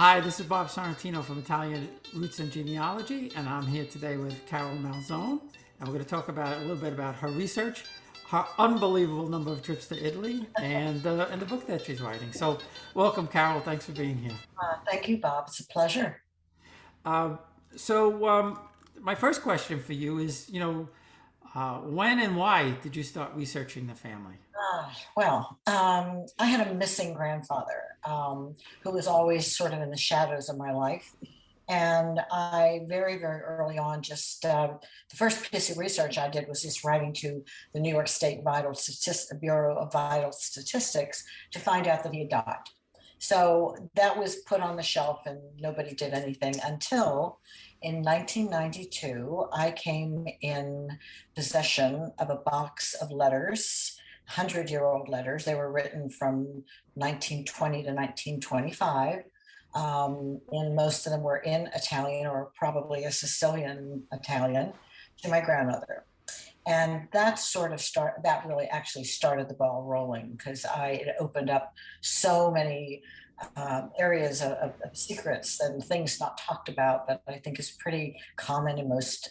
Hi, this is Bob Sorrentino from Italian Roots and Genealogy, and I'm here today with Carol Malzone, and we're going to talk about a little bit about her research, her unbelievable number of trips to Italy, and the book that she's writing. So, welcome, Carol. Thanks for being here. Thank you, Bob. It's a pleasure. Uh, so, my first question for you is, when and why did you start researching the family? I had a missing grandfather who was always sort of in the shadows of my life. And I very, very early on, the first piece of research I did was just writing to the New York State Bureau of Vital Statistics to find out that he had died. So that was put on the shelf and nobody did anything until in 1992, I came in possession of a box of letters, 100-year-old letters. They were written from 1920 to 1925. And most of them were in Italian or probably a Sicilian Italian to my grandmother. And that really actually started the ball rolling because it opened up so many areas of secrets and things not talked about that I think is pretty common in most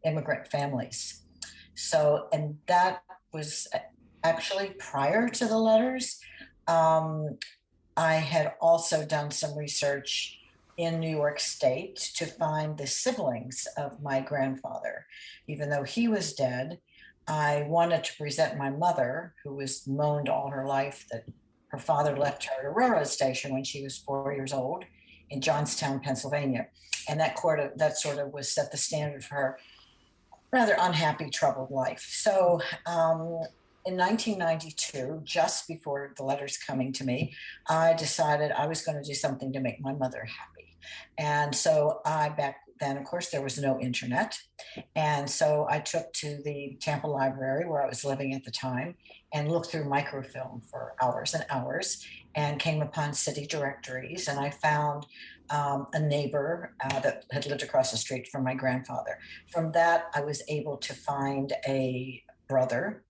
immigrant families. So, and that was actually prior to the letters. Um, I had also done some research in New York State to find the siblings of my grandfather. Even though he was dead, I wanted to present my mother, who was moaned all her life that her father left her at a railroad station when she was 4 years old in Johnstown, Pennsylvania. And that sort of was set the standard for her rather unhappy, troubled life. So in 1992, just before the letters coming to me, I decided I was going to do something to make my mother happy. And so back then, of course, there was no internet. And so I took to the Tampa Library where I was living at the time and looked through microfilm for hours and hours and came upon city directories. And I found a neighbor that had lived across the street from my grandfather. From that, I was able to find a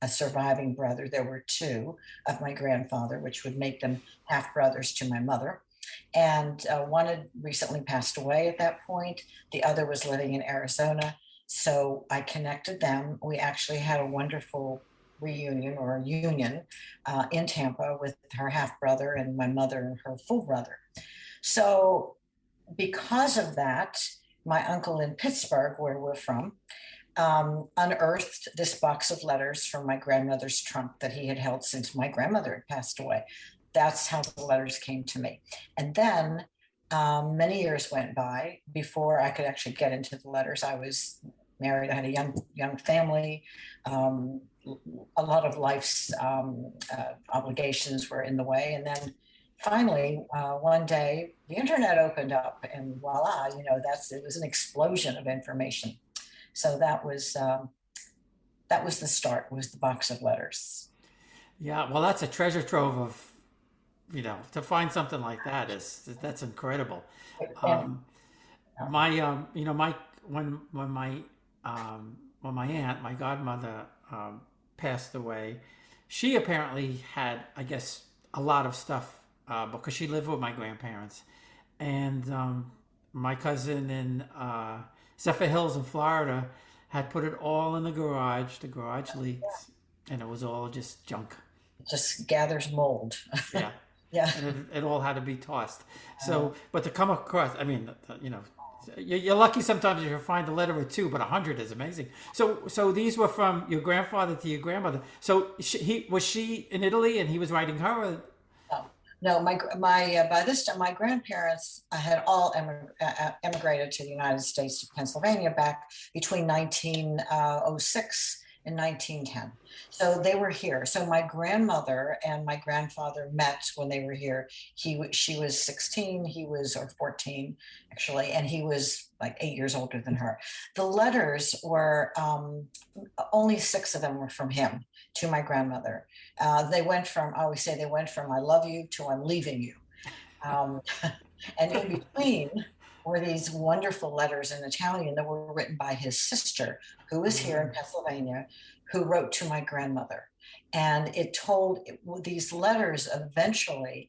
surviving brother. There were two of my grandfather, which would make them half brothers to my mother. And one had recently passed away at that point. The other was living in Arizona. So I connected them. We actually had a wonderful reunion or a union in Tampa with her half brother and my mother and her full brother. So because of that, my uncle in Pittsburgh, where we're from, unearthed this box of letters from my grandmother's trunk that he had held since my grandmother had passed away. That's how the letters came to me. And then many years went by before I could actually get into the letters. I was married. I had a young family. Um, a lot of life's obligations were in the way. And then finally, one day, the internet opened up, and voila, it was an explosion of information. So that was the start. Was the box of letters. Yeah, well, that's a treasure trove of, to find something like that that's incredible. And Um, my my when my aunt, my godmother, passed away, she apparently had, I guess, a lot of stuff because she lived with my grandparents, and my cousin in Zephyr Hills in Florida had put it all in the garage. The garage leaked, and it was all just junk. it just gathers mold. Yeah, Yeah. and it all had to be tossed. So, but to come across, I mean, you're lucky sometimes if you find a letter or two, but 100 is amazing. So these were from your grandfather to your grandmother. So he was she in Italy, and he was writing her. Or, No, no, by this time, my grandparents had all emigrated to the United States to Pennsylvania back between 1906 and 1910. So they were here. So my grandmother and my grandfather met when they were here. She was 16, he was, or 14 actually, and he was like 8 years older than her. The letters were only six of them were from him to my grandmother. They went from, I always say, they went from I love you to I'm leaving you. Um, and in between were these wonderful letters in Italian that were written by his sister, who was here in Pennsylvania, who wrote to my grandmother. And these letters eventually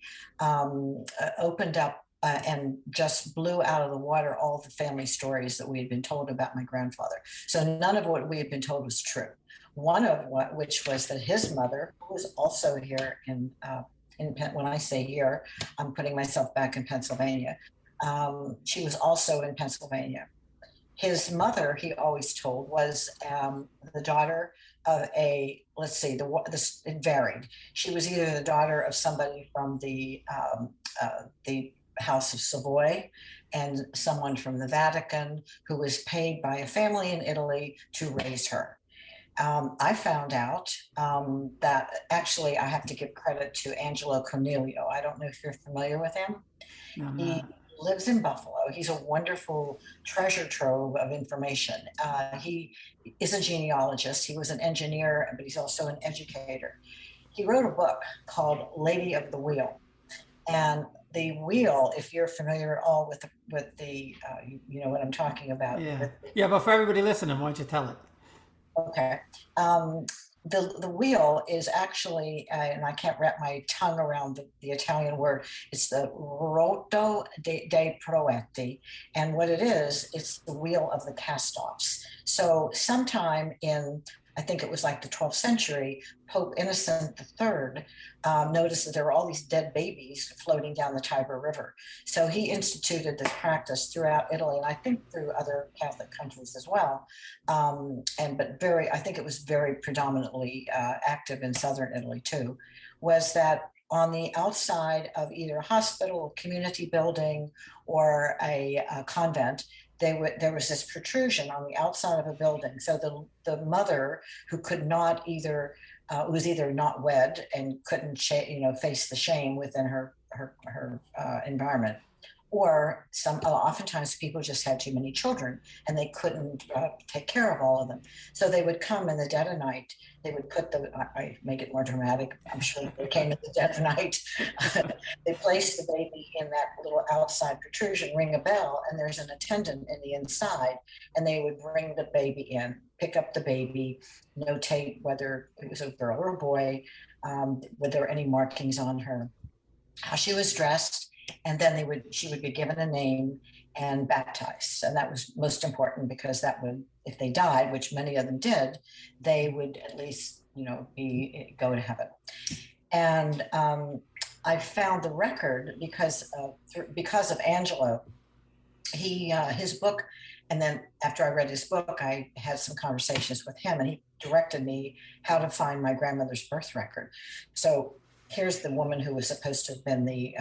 opened up and just blew out of the water all the family stories that we had been told about my grandfather. So none of what we had been told was true. One of which was that his mother, who was also here when I say here, I'm putting myself back in Pennsylvania. She was also in Pennsylvania. His mother, he always told, was the daughter of let's see, it varied. She was either the daughter of somebody from the House of Savoy and someone from the Vatican who was paid by a family in Italy to raise her. I found out that actually I have to give credit to Angelo Cornelio. I don't know if you're familiar with him. No, I'm He not. lives in Buffalo. He's a wonderful treasure trove of information. He is a genealogist. He was an engineer, but he's also an educator. He wrote a book called Lady of the Wheel. And the wheel, if you're familiar at all with the you know what I'm talking about. Yeah. Yeah, but for everybody listening, why don't you tell it? Okay. Um, the wheel is actually, and I can't wrap my tongue around the Italian word. It's the roto dei proetti, and what it is, it's the wheel of the cast-offs. So sometime in, I think it was like the 12th century, Pope Innocent III noticed that there were all these dead babies floating down the Tiber River. So he instituted this practice throughout Italy, and I think through other Catholic countries as well. I think it was very predominantly active in southern Italy too, was that on the outside of either a hospital, community building, or a convent, there was this protrusion on the outside of a building. So the mother who could not either was either not wed and couldn't face the shame within her environment, or oftentimes people just had too many children and they couldn't take care of all of them. So they would come in the dead of night. They would I make it more dramatic. I'm sure they came in the dead of night. They placed the baby in that little outside protrusion, ring a bell, and there's an attendant in the inside, and they would bring the baby in, pick up the baby, notate whether it was a girl or a boy, were there any markings on her, how she was dressed, and then she would be given a name and baptized. And that was most important, because that would, if they died, which many of them did, they would at least go to heaven. And I found the record because of Angelo. His book, and then after I read his book, I had some conversations with him, and he directed me how to find my grandmother's birth record. So here's the woman who was supposed to have been the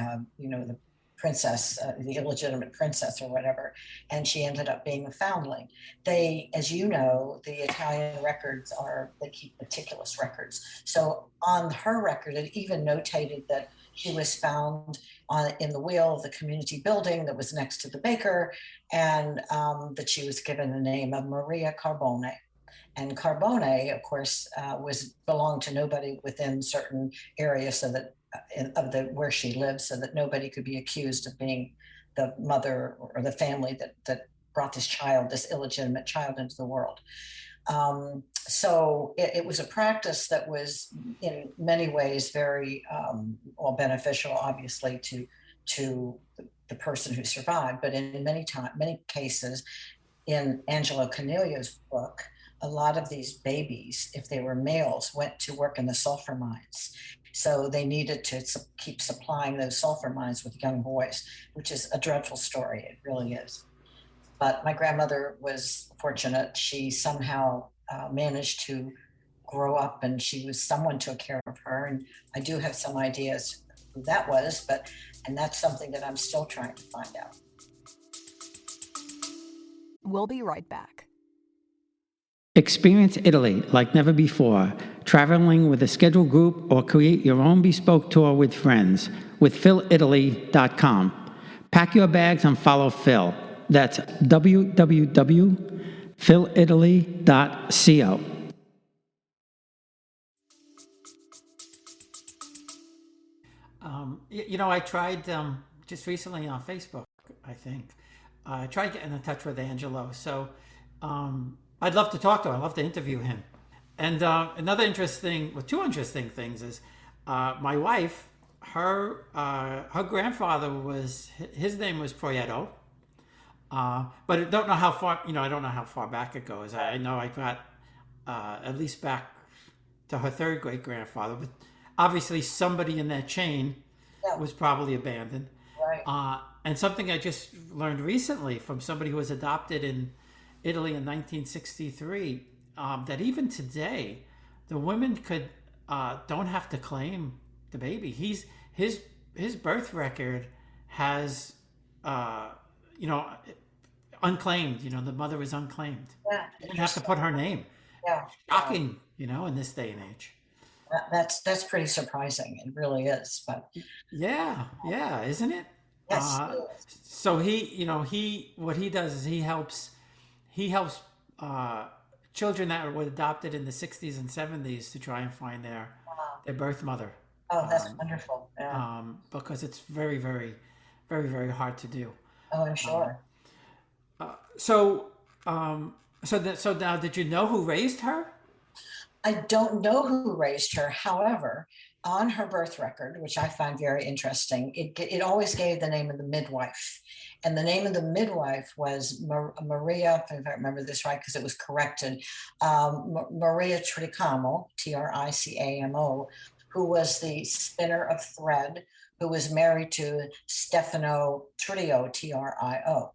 princess, the illegitimate princess or whatever, and she ended up being a foundling. They, as you know, the Italian records they keep meticulous records. So on her record, it even notated that she was found in the wheel of the community building that was next to the baker, and that she was given the name of Maria Carbone. And Carbone, of course, belonged to nobody within certain areas, so that where she lived, so that nobody could be accused of being the mother or the family that brought this illegitimate child into the world. So it was a practice that was in many ways very beneficial, obviously, to the person who survived, but in many cases, in Angelo Cornelio's book, a lot of these babies, if they were males, went to work in the sulfur mines. So they needed to keep supplying those sulfur mines with young boys, which is a dreadful story. It really is. But my grandmother was fortunate. She somehow managed to grow up, and someone took care of her. And I do have some ideas who that was, and that's something that I'm still trying to find out. We'll be right back. Experience Italy like never before, traveling with a scheduled group or create your own bespoke tour with friends with philitaly.com. Pack your bags and follow Phil. That's www.philitaly.co. I tried just recently on Facebook, I think. I tried getting in touch with Angelo. So I'd love to talk to him. I'd love to interview him. And two interesting things is my wife, her grandfather his name was Proieto. But I don't know how far, I don't know how far back it goes. I know I got at least back to her third great grandfather, but obviously somebody in that chain Yeah, was probably abandoned. right. And something I just learned recently from somebody who was adopted in Italy in 1963, that even today, the women don't have to claim the baby. His birth record has, uh, you know, unclaimed. The mother was unclaimed. Yeah, You didn't have to put her name. yeah. Shocking, in this day and age. That's pretty surprising. It really is. But Yeah, isn't it? yes, Uh, so what he does is he helps uh, children that were adopted in the 60s and 70s to try and find their birth mother, oh, that's wonderful. Yeah. because it's very, very, very, very hard to do. Oh, I'm sure. So, so now, did you know who raised her? I don't know who raised her. However, on her birth record, which I find very interesting, it always gave the name of the midwife. And the name of the midwife was Maria, if I remember this right, because it was corrected, Maria Tricamo, Tricamo, who was the spinner of thread, who was married to Stefano Trio, Trio.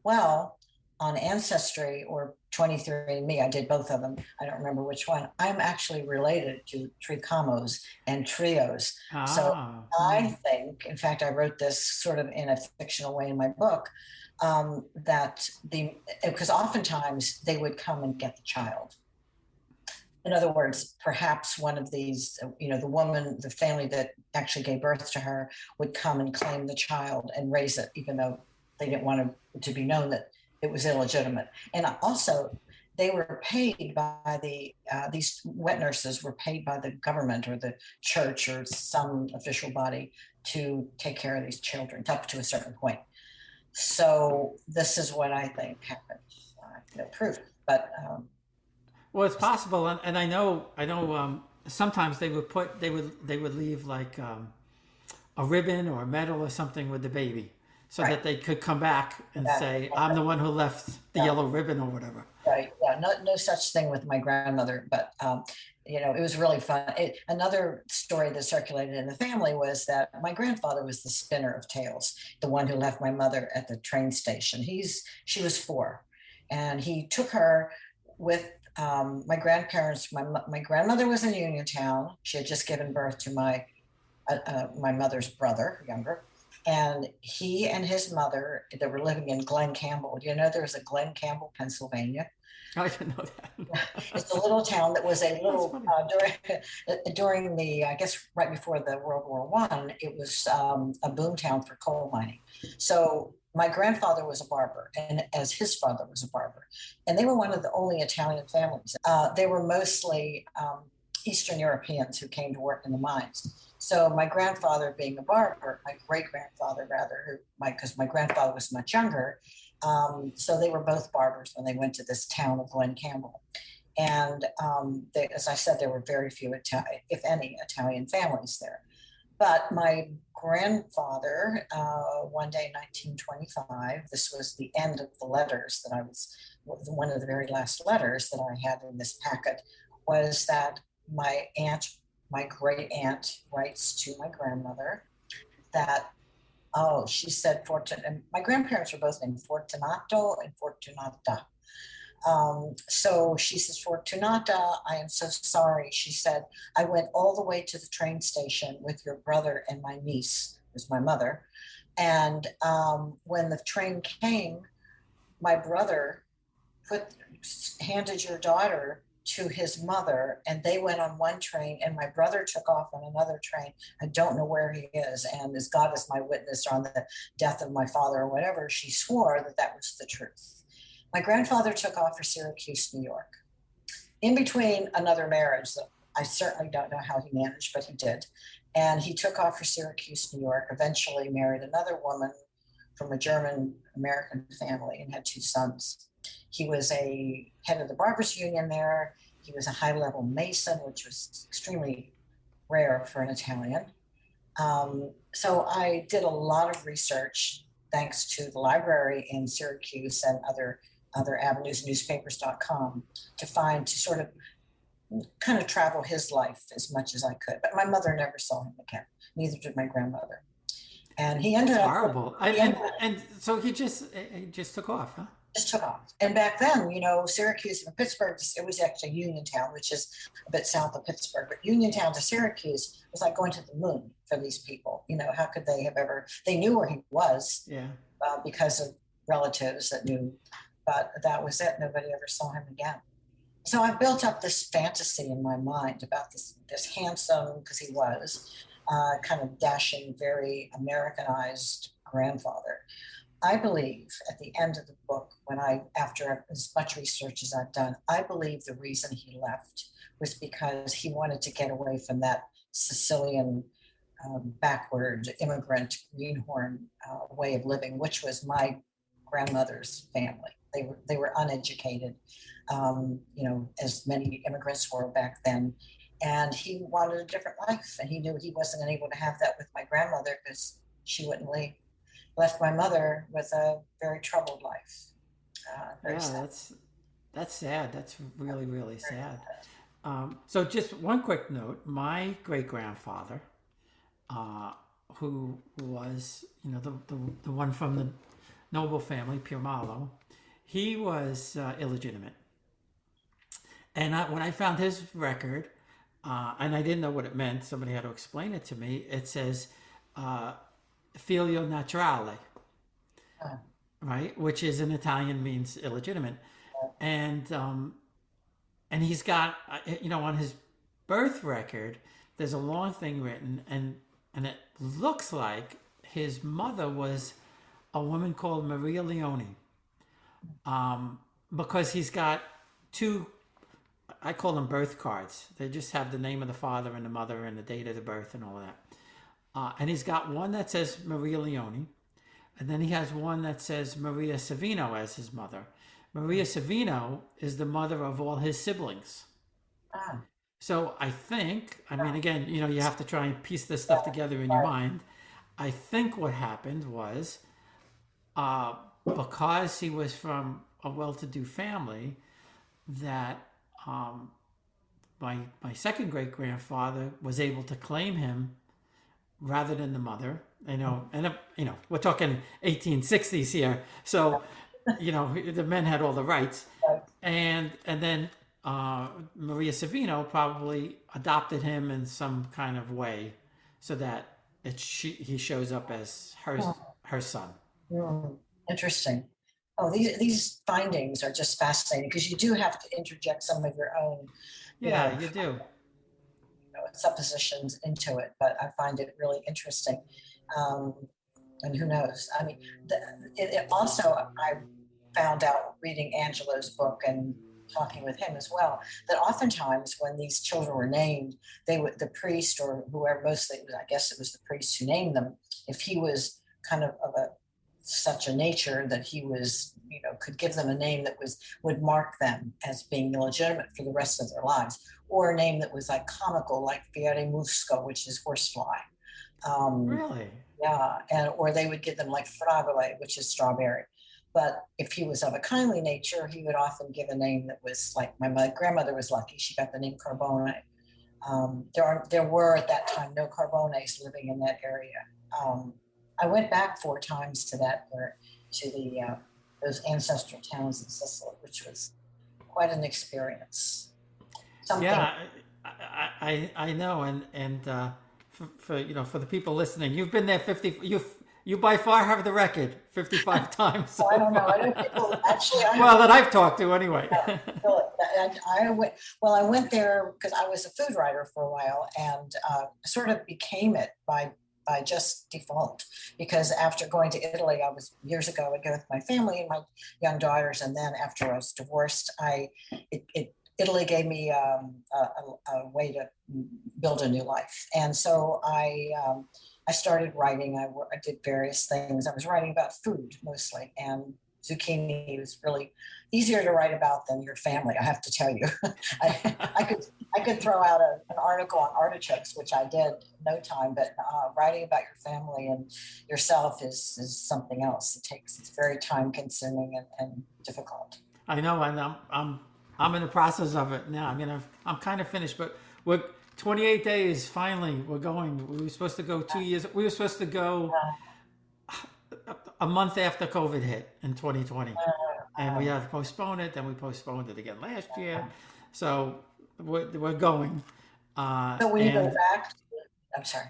Well, on Ancestry or 23andMe, I did both of them. I don't remember which one. I'm actually related to Tricamos and Trios. So I think, in fact, I wrote this sort of in a fictional way in my book, that because oftentimes they would come and get the child. In other words, perhaps one of these, the family that actually gave birth to her would come and claim the child and raise it, even though they didn't want it to be known that it was illegitimate. And also, they were paid by these wet nurses were paid by the government or the church or some official body to take care of these children up to a certain point. So this is what I think happened. No proof, but Well, it's possible, and I know. Sometimes they would leave like a ribbon or a medal or something with the baby, so right. that they could come back and say, "I'm the one who left the yellow ribbon" or whatever. Right. Yeah. No such thing with my grandmother, but it was really fun. Another story that circulated in the family was that my grandfather was the spinner of tales, the one who left my mother at the train station. She was 4, and he took her with my grandparents. My grandmother was in Uniontown. She had just given birth to my mother's brother, younger. And he and his mother, they were living in Glen Campbell. Do you know there's a Glen Campbell, Pennsylvania? I didn't know that. It's a little town that was a little during the, I guess, right before the World War I. It was a boom town for coal mining. So my grandfather was a barber, and as his father was a barber, and they were one of the only Italian families. They were mostly Eastern Europeans who came to work in the mines. So my grandfather being a barber, my great-grandfather rather, because my grandfather was much younger, so they were both barbers when they went to this town of Glen Campbell. And as I said, there were very few, if any, Italian families there. But my grandfather, one day, 1925, this was the end of the letters that one of the very last letters that I had in this packet, was that my great aunt writes to my grandmother that, she said, and my grandparents were both named Fortunato and Fortunata. So she says, Fortunata, I am so sorry. She said, I went all the way to the train station with your brother and my niece, who's my mother. And when the train came, my brother handed your daughter to his mother, and they went on one train, and my brother took off on another train. I don't know where he is, and as God is my witness on the death of my father or whatever, she swore that was the truth. My grandfather took off for Syracuse, New York, in between another marriage that I certainly don't know how he managed, but he did. And he took off for Syracuse, New York, eventually married another woman from a German American family and had 2 sons. He was a head of the Barbers Union there. He was a high-level Mason, which was extremely rare for an Italian. So I did a lot of research thanks to the library in Syracuse and other avenues, newspapers.com, to sort of kind of travel his life as much as I could. But my mother never saw him again. Neither did my grandmother. And he ended That's up, horrible. he ended, And so he just took off, huh? just took off. And back then, Syracuse and Pittsburgh, it was actually Uniontown, which is a bit south of Pittsburgh. But Uniontown to Syracuse was like going to the moon for these people. How could they have ever? They knew where he was, Yeah. because of relatives that knew, but that was it. Nobody ever saw him again. So I built up this fantasy in my mind about this handsome, because he was, kind of dashing, very Americanized grandfather. I believe at the end of the book, after as much research as I've done, I believe the reason he left was because he wanted to get away from that Sicilian, backward immigrant greenhorn way of living, which was my grandmother's family. They were uneducated, as many immigrants were back then. And he wanted a different life, and he knew he wasn't able to have that with my grandmother because she wouldn't leave. Left my mother with a very troubled life. Very Yeah, sad. that's sad. That's really, really sad. So just one quick note: my great grandfather, uh, who was the one from the noble family, Pirmalo, he was illegitimate. And when I found his record, and I didn't know what it meant, somebody had to explain it to me. It says uh, "figlio naturale," Uh, right, which is in Italian means illegitimate, and he's got on his birth record there's a long thing written, and it looks like his mother was a woman called Maria Leone, because he's got two, I call them birth cards. They just have the name of the father and the mother and the date of the birth and all of that. And he's got one that says Maria Leone, and then he has one that says Maria Savino as his mother. Maria Savino is the mother of all his siblings. ah, So I mean, again, you have to try and piece this yeah, stuff together in your right. mind. I think what happened was, uh, because he was from a well-to-do family, that um, my second great grandfather was able to claim him rather than the mother. And we're talking 1860s here, so the men had all the rights, Right. and then Maria Savino probably adopted him in some kind of way, so that he shows up as her son. Hmm, interesting. Oh, these findings are just fascinating because you do have to interject some of your own, you Yeah, know, you do. suppositions into it. But I find it really interesting. Um, and who knows? I mean, it also, I found out reading Angelo's book and talking with him as well, that oftentimes when these children were named, the priest or whoever, mostly I guess it was the priest who named them, if he was kind of a such a nature that he was, could give them a name that would mark them as being illegitimate for the rest of their lives, or a name that was like comical, like Fiere Musco, which is horsefly. Um, Really? yeah, or they would give them like fragole, which is strawberry. But if he was of a kindly nature, he would often give a name that was like my grandmother was lucky; she got the name Carbone. There were at that time no Carbones living in that area. Um, I went back 4 times to those ancestral towns in Sicily, which was quite an experience. Something. Yeah, I know, and for the people listening, you've been there 50. You by far have the record 55 times Oh, I so don't know. I far. don't people actually. I Well, that I've talked to anyway. really, I went. Well, I went there because I was a food writer for a while, and sort of became it by just default. Because after going to Italy, I was years ago. I'd go with my family and my young daughters, and then after I was divorced, Italy gave me a way to build a new life, and so I started writing. I did various things. I was writing about food mostly, and zucchini was really easier to write about than your family, I have to tell you. I could throw out an article on artichokes, which I did in no time, but writing about your family and yourself is something else. It's very time consuming and difficult. I know, and I'm in the process of it now. I'm kind of finished, but we're 28 days. Finally, we're going. We were supposed to go 2 years. We were supposed to go a month after COVID hit in 2020, and we had to postpone it. Then we postponed it again last year. So we're going. So when you go back, I'm sorry.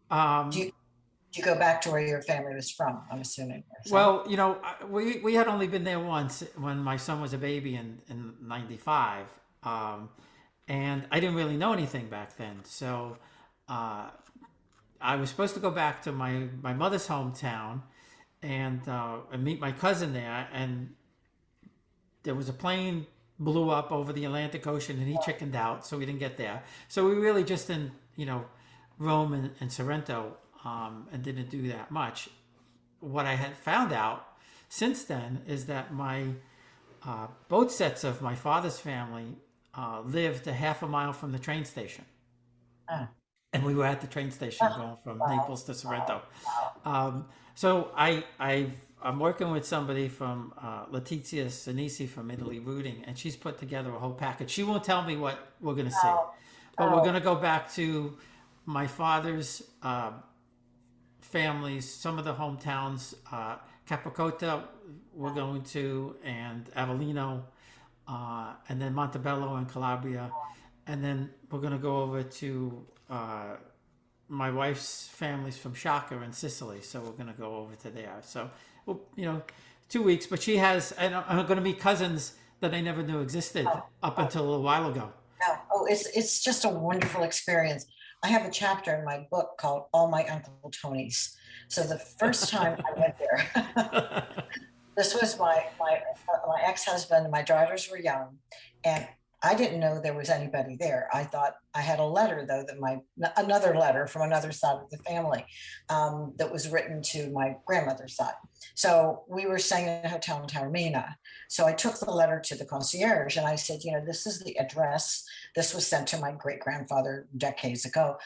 Um, Do you go back to where your family was from? I'm assuming. Well, we had only been there once when my son was a baby in '95, and I didn't really know anything back then. So I was supposed to go back to my mother's hometown and meet my cousin there, and there was a plane blew up over the Atlantic Ocean, and he chickened out, so we didn't get there. So we really just in Rome and Sorrento, and didn't do that much. What I had found out since then is that my both sets of my father's family lived a half a mile from the train station. And we were at the train station going from Naples to Sorrento. So I'm working with somebody from Letizia Sinisi from Italy Rooting, and she's put together a whole package. She won't tell me what we're going to see, but we're going to go back to my father's families, some of the hometowns, Capricotta we're going to, and Avellino, and then Montebello and Calabria. And then we're going to go over to my wife's family's from Sciacca in Sicily. So we're going to go over to there. So, 2 weeks. But she has, and I'm going to meet cousins that I never knew existed up until a while ago. Yeah. Oh, it's just a wonderful experience. I have a chapter in my book called All My Uncle Tonys. So the first time I went there, this was my ex-husband, and my daughters were young, and I didn't know there was anybody there. I thought I had a letter, though, another letter from another side of the family that was written to my grandmother's side. So we were staying in a hotel in Taormina. So I took the letter to the concierge and I said, this is the address. This was sent to my great-grandfather decades ago.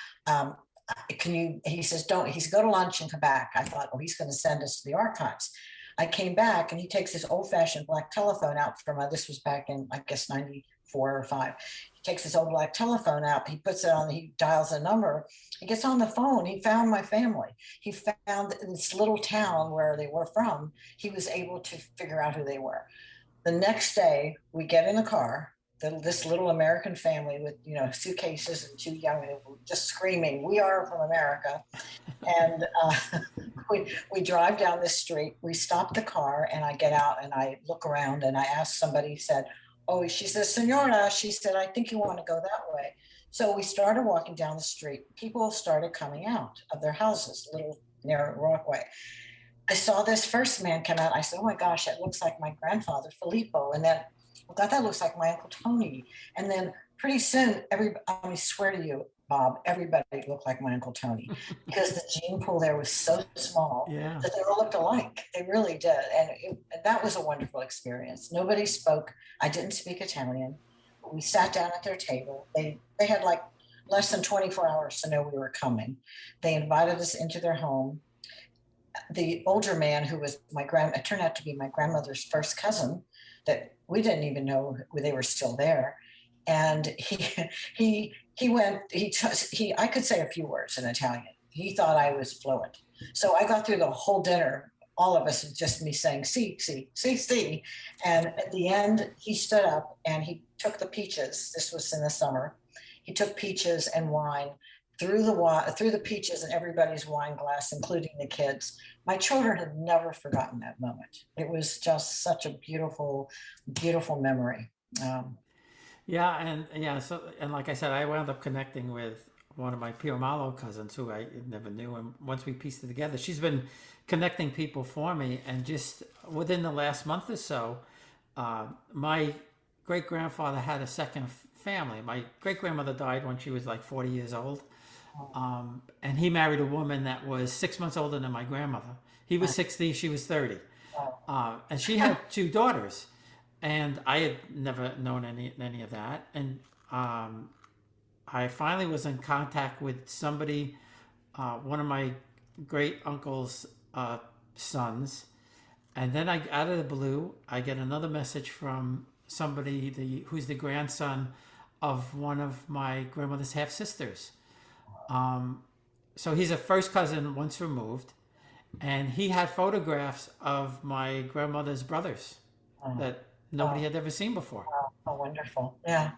He says, go to lunch and come back. I thought, he's going to send us to the archives. I came back and he takes this old-fashioned black telephone out this was back in, I guess, 94 or 5. He takes this old black telephone out, he puts it on, he dials a number, he gets on the phone, he found my family. He found this little town where they were from. He was able to figure out who they were. The next day, we get in the car, this little American family with, suitcases and 2 young, just screaming, "We are from America." And we drive down this street, we stop the car, and I get out and I look around and I ask somebody, she says, "Senora," she said, "I think you want to go that way." So we started walking down the street. People started coming out of their houses, little narrow walkway. I saw this first man come out. I said, "Oh my gosh, that looks like my grandfather, Filippo." And then, "Oh God, that looks like my Uncle Tony." And then pretty soon, I swear to you, Bob, everybody looked like my Uncle Tony because the gene pool there was so small that they all looked alike. They really did. And that was a wonderful experience. Nobody spoke. I didn't speak Italian. We sat down at their table. They had like less than 24 hours to know we were coming. They invited us into their home. The older man, who was it turned out to be my grandmother's first cousin, that we didn't even know they were still there. And I could say a few words in Italian. He thought I was fluent. So I got through the whole dinner, all of us, just me saying, "Si, si, si, si." And at the end, he stood up and he took the peaches. This was in the summer. He took peaches and wine, threw the peaches in everybody's wine glass, including the kids. My children had never forgotten that moment. It was just such a beautiful, beautiful memory. So like I said, I wound up connecting with one of my Pio Malo cousins who I never knew, and once we pieced it together, she's been connecting people for me. And just within the last month or so, my great-grandfather had a second family. My great-grandmother died when she was like 40 years old, and he married a woman that was 6 months older than my grandmother. He was 60, she was 30. And she had two daughters, and I had never known any of that. And I finally was in contact with somebody, one of my great uncle's sons, and then out of the blue, I get another message from somebody who's the grandson of one of my grandmother's half sisters. So he's a first cousin once removed, and he had photographs of my grandmother's brothers that nobody had ever seen before. Oh, wonderful. Yeah.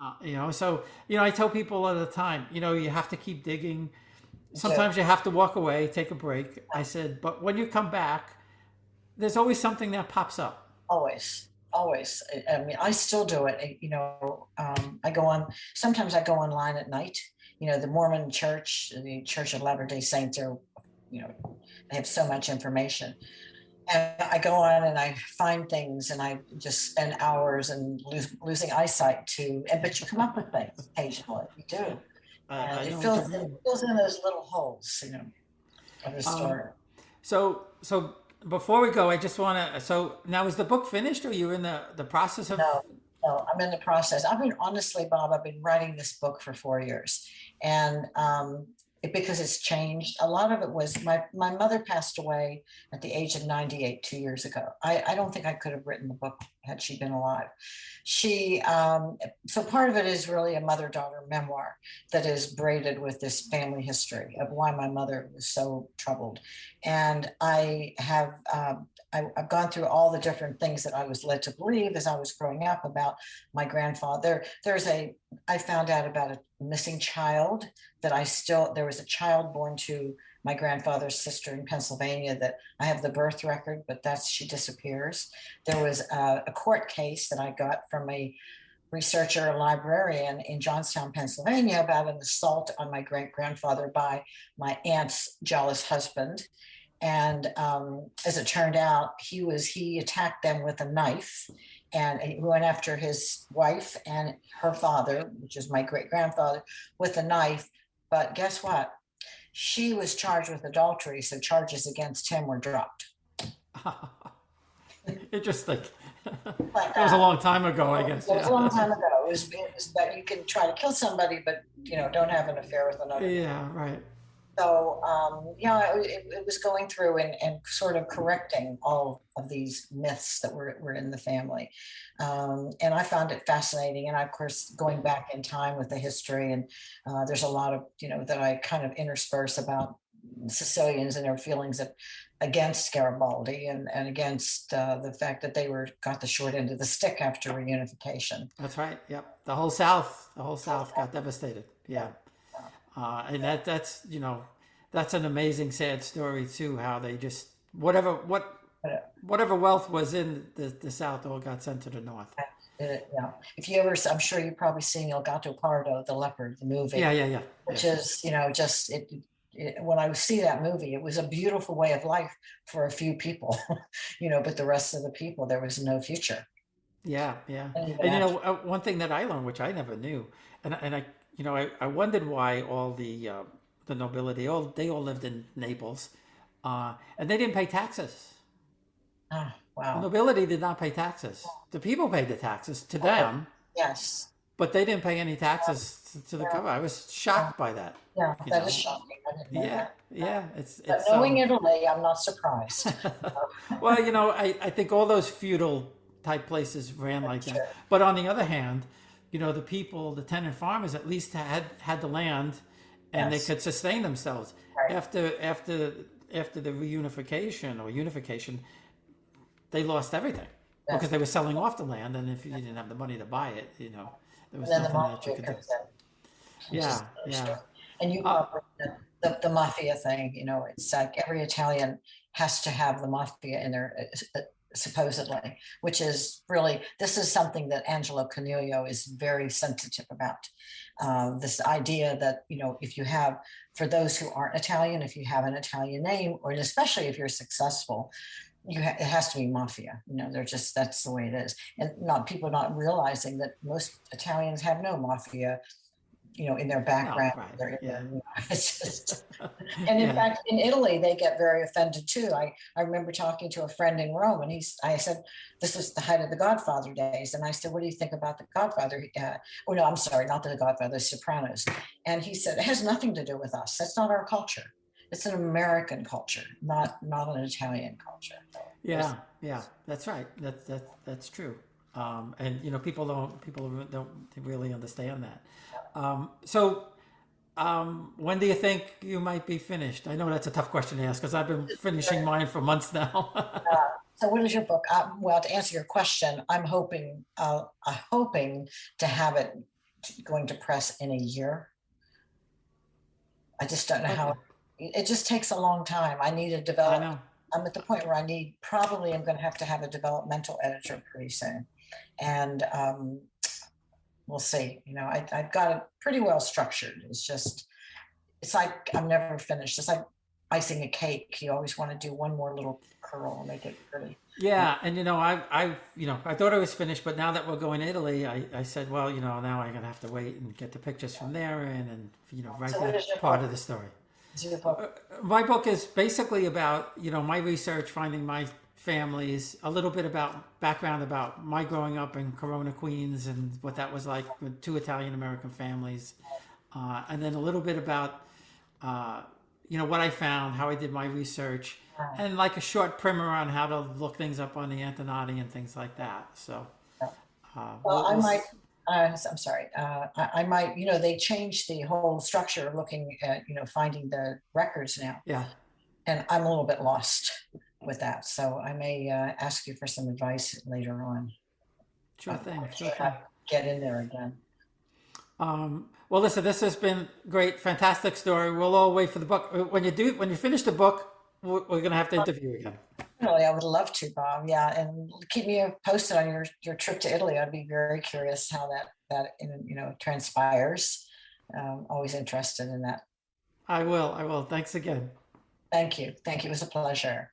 So I tell people all the time, you have to keep digging. Sometimes you have to walk away, take a break. I said, but when you come back, there's always something that pops up. Always. I mean, I still do it. Sometimes I go online at night. The Mormon Church, the Church of Latter-day Saints they have so much information. And I go on and I find things, and I just spend hours and losing eyesight but you come up with things occasionally. You do. And it fills in those little holes, of the story. So before we go, I just want to. So now, is the book finished, or are you in the process of? No, I'm in the process. Honestly, Bob, I've been writing this book for 4 years, and because it's changed. A lot of it was my mother passed away at the age of 98 2 years ago. I don't think I could have written the book had she been alive. So part of it is really a mother-daughter memoir that is braided with this family history of why my mother was so troubled. And I have I've gone through all the different things that I was led to believe as I was growing up about my grandfather. I found out about a missing child there was a child born to my grandfather's sister in Pennsylvania that I have the birth record, but she disappears. There was a court case that I got from a researcher, a librarian in Johnstown, Pennsylvania, about an assault on my great-grandfather by my aunt's jealous husband. And as it turned out, he attacked them with a knife, and he went after his wife and her father, which is my great-grandfather, with a knife. But guess what? She was charged with adultery, so charges against him were dropped. Interesting. That was a long time ago, I guess. It was a long time ago. It was that you can try to kill somebody, but don't have an affair with another. Yeah, right. So, it was going through and sort of correcting all of these myths that were in the family. And I found it fascinating. And of course, going back in time with the history, and there's a lot of, that I kind of intersperse about Sicilians and their feelings against Garibaldi and against the fact that they got the short end of the stick after reunification. That's right. Yep. The whole South got devastated. Yeah. And that's an amazing, sad story too. How they just whatever wealth was in the South all got sent to the North. Yeah. If you ever, I'm sure you've probably seen El Gato Pardo, the leopard, the movie. Yeah. Which is, just when I see that movie, it was a beautiful way of life for a few people, but the rest of the people, there was no future. Yeah. And one thing that I learned, which I never knew, and I wondered why all the nobility, they all lived in Naples, and they didn't pay taxes. Oh, wow. The nobility did not pay taxes. The people paid the taxes to them. Yes. But they didn't pay any taxes to the government. I was shocked by that. Yeah, that is shocking. I didn't know that. Yeah. But knowing Italy, I'm not surprised. Well, I think all those feudal type places ran like that. But on the other hand, the people, the tenant farmers, at least had the land, and they could sustain themselves. Right. After the reunification or unification, they lost everything because they were selling off the land, and if you didn't have the money to buy it, there was nothing that you could do. Yeah. And the mafia thing, it's like every Italian has to have the mafia in there, supposedly, which is really, this is something that Angelo Coniglio is very sensitive about. This idea that, if you have, for those who aren't Italian, if you have an Italian name, or especially if you're successful, it has to be mafia. That's the way it is. And people not realizing that most Italians have no mafia in their No, background. right. They're in Yeah. their, it's just, and in Yeah. fact, in Italy, they get very offended too. I remember talking to a friend in Rome, and I said, this is the height of the Godfather days. And I said, what do you think about the Godfather? Oh, no, I'm sorry, not the Godfather, the Sopranos. And he said, it has nothing to do with us. That's not our culture. It's an American culture, not an Italian culture. So Yeah, yeah, that's right. That's true. And people don't really understand that. When do you think you might be finished? I know that's a tough question to ask because I've been finishing mine for months now. so what is your book? Well, to answer your question, I'm hoping to have it going to press in a year. I just don't know how Okay, it just takes a long time. I need to I develop. know. I'm at the point where I'm going to have a developmental editor pretty soon. And we'll see. I've got it pretty well structured. It's like I'm never finished. It's like icing a cake. You always want to do one more little curl and make it pretty. Yeah, and I thought I was finished, but now that we're going to Italy, I said, well, now I'm gonna have to wait and get the pictures from there in, and write So what is that your part book? of the story. Is your book? My book is basically about my research, finding my families, a little bit about background about my growing up in Corona, Queens, and what that was like with two Italian American families, and then a little bit about what I found, how I did my research, and like a short primer on how to look things up on the Antonati and things like that. So Well, I we'll might. I'm sorry. I might. They changed the whole structure, looking at finding the records now, yeah, and I'm a little bit lost with that. So I may ask you for some advice later on. sure thing, sure Sure how thing. to get in there again. Well, listen, this has been great, fantastic story. We'll all wait for the book. When you finish the book, we're gonna have to interview you again. Really, I would love to, Bob. Yeah, and keep me posted on your trip to Italy. I'd be very curious how that transpires. Always interested in that. I will. Thanks again. Thank you. Thank you. It was a pleasure.